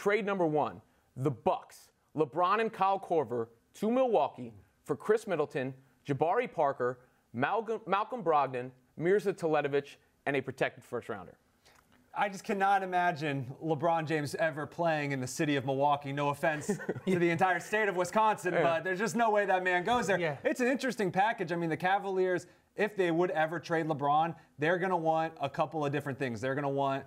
trade number 1, the Bucks, LeBron and Kyle Korver to Milwaukee for Chris Middleton, Jabari Parker, Malcolm Brogdon, Mirza Teletovic, and a protected first-rounder. I just cannot imagine LeBron James ever playing in the city of Milwaukee. No offense to the entire state of Wisconsin, but there's just no way that man goes there. Yeah. It's an interesting package. I mean, the Cavaliers, if they would ever trade LeBron, they're going to want a couple of different things. They're going to want,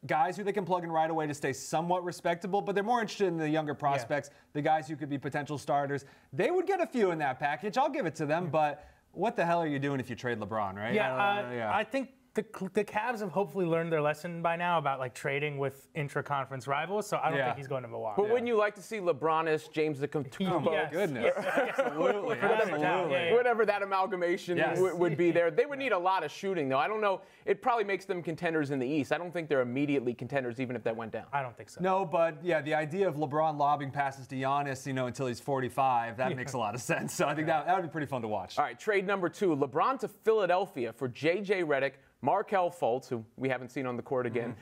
guys who they can plug in right away to stay somewhat respectable, but they're more interested in the younger prospects, the guys who could be potential starters. They would get a few in that package. I'll give it to them, but what the hell are you doing if you trade LeBron, right? I think the Cavs have hopefully learned their lesson by now about trading with intra-conference rivals, so I don't think he's going to Milwaukee. But wouldn't you like to see LeBronish, James the Kumbo? Yes. Goodness. Absolutely. Whatever that amalgamation would be there. They would need a lot of shooting, though. I don't know. It probably makes them contenders in the East. I don't think they're immediately contenders, even if that went down. I don't think so. No, but the idea of LeBron lobbing passes to Giannis, until he's 45, that makes a lot of sense. So I think that would be pretty fun to watch. All right, trade number 2, LeBron to Philadelphia for J.J. Redick, Markelle Fultz, who we haven't seen on the court again,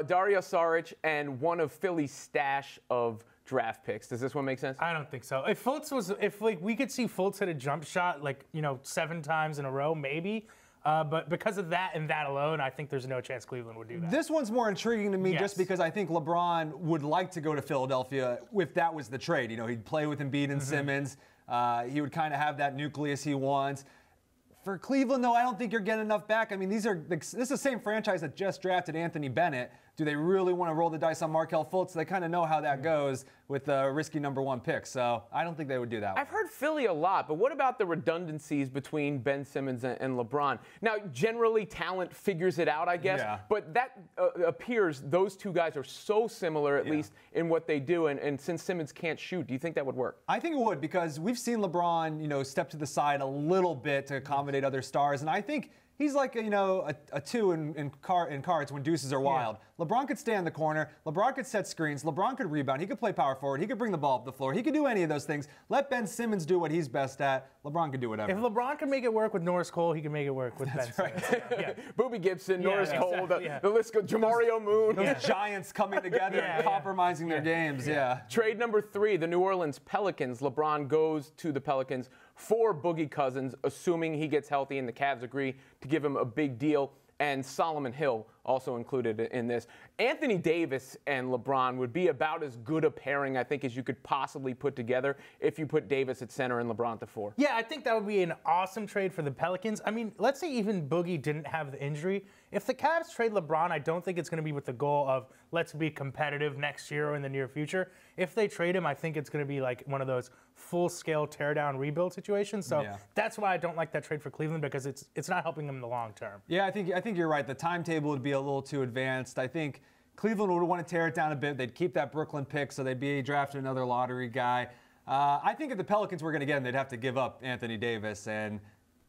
Dario Saric, and one of Philly's stash of draft picks. Does this one make sense? I don't think so. If we could see Fultz hit a jump shot 7 times in a row, maybe. But because of that and that alone, I think there's no chance Cleveland would do that. This one's more intriguing to me just because I think LeBron would like to go to Philadelphia if that was the trade. He'd play with Embiid and Simmons. He would kind of have that nucleus he wants. For Cleveland, though, I don't think you're getting enough back. I mean, this is the same franchise that just drafted Anthony Bennett. Do they really want to roll the dice on Markelle Fultz? They kind of know how that goes with a risky number 1 pick. So I don't think they would do that. I've heard Philly a lot, but what about the redundancies between Ben Simmons and LeBron? Now, generally, talent figures it out, I guess. Yeah. But that appears those two guys are so similar, at least in what they do. And since Simmons can't shoot, do you think that would work? I think it would, because we've seen LeBron, step to the side a little bit to accommodate other stars. And I think he's like a 2 in cards when deuces are wild. LeBron could stay in the corner. LeBron could set screens. LeBron could rebound. He could play power forward. He could bring the ball up the floor. He could do any of those things. Let Ben Simmons do what he's best at. LeBron could do whatever. If LeBron can make it work with Norris Cole, he can make it work with Ben Simmons. Boobie Gibson, Norris Cole, the list goes, Jamario Moon. Those giants coming together and compromising their games. Trade number 3, the New Orleans Pelicans. LeBron goes to the Pelicans for Boogie Cousins, assuming he gets healthy and the Cavs agree to give him a big deal. And Solomon Hill also included in this. Anthony Davis and LeBron would be about as good a pairing, I think, as you could possibly put together if you put Davis at center and LeBron to 4. Yeah, I think that would be an awesome trade for the Pelicans. I mean, let's say even Boogie didn't have the injury. If the Cavs trade LeBron, I don't think it's going to be with the goal of let's be competitive next year or in the near future. If they trade him, I think it's going to be like one of those full-scale tear-down rebuild situations. So that's why I don't like that trade for Cleveland, because it's not helping them in the long term. Yeah, I think you're right. The timetable would be a little too advanced. I think Cleveland would want to tear it down a bit. They'd keep that Brooklyn pick, so they'd be drafting another lottery guy. I think if the Pelicans were going to get him, they'd have to give up Anthony Davis, and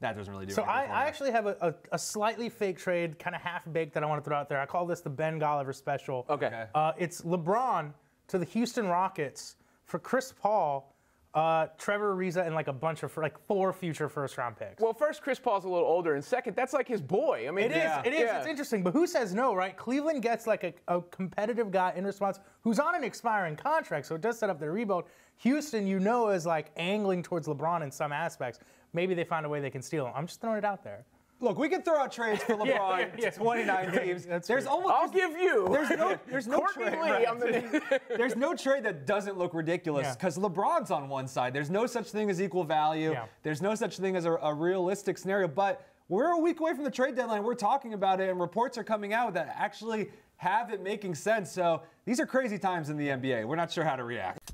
that doesn't really do so anything. So I actually have a slightly fake trade, kind of half-baked, that I want to throw out there. I call this the Ben Golliver special. Okay. It's LeBron to the Houston Rockets for Chris Paul, Trevor Ariza, and a bunch of 4 future first-round picks. Well, first, Chris Paul's a little older, and second, that's like his boy. I mean, it is. It's interesting, but who says no, right? Cleveland gets a competitive guy in response who's on an expiring contract, so it does set up their rebuild. Houston, is angling towards LeBron in some aspects. Maybe they find a way they can steal him. I'm just throwing it out there. Look, we can throw out trades for LeBron to 29 teams. I'll give you. There's no trade. Right? There's no trade that doesn't look ridiculous, because LeBron's on one side. There's no such thing as equal value. There's no such thing as a realistic scenario. But we're a week away from the trade deadline. We're talking about it, and reports are coming out that actually have it making sense. So these are crazy times in the NBA. We're not sure how to react.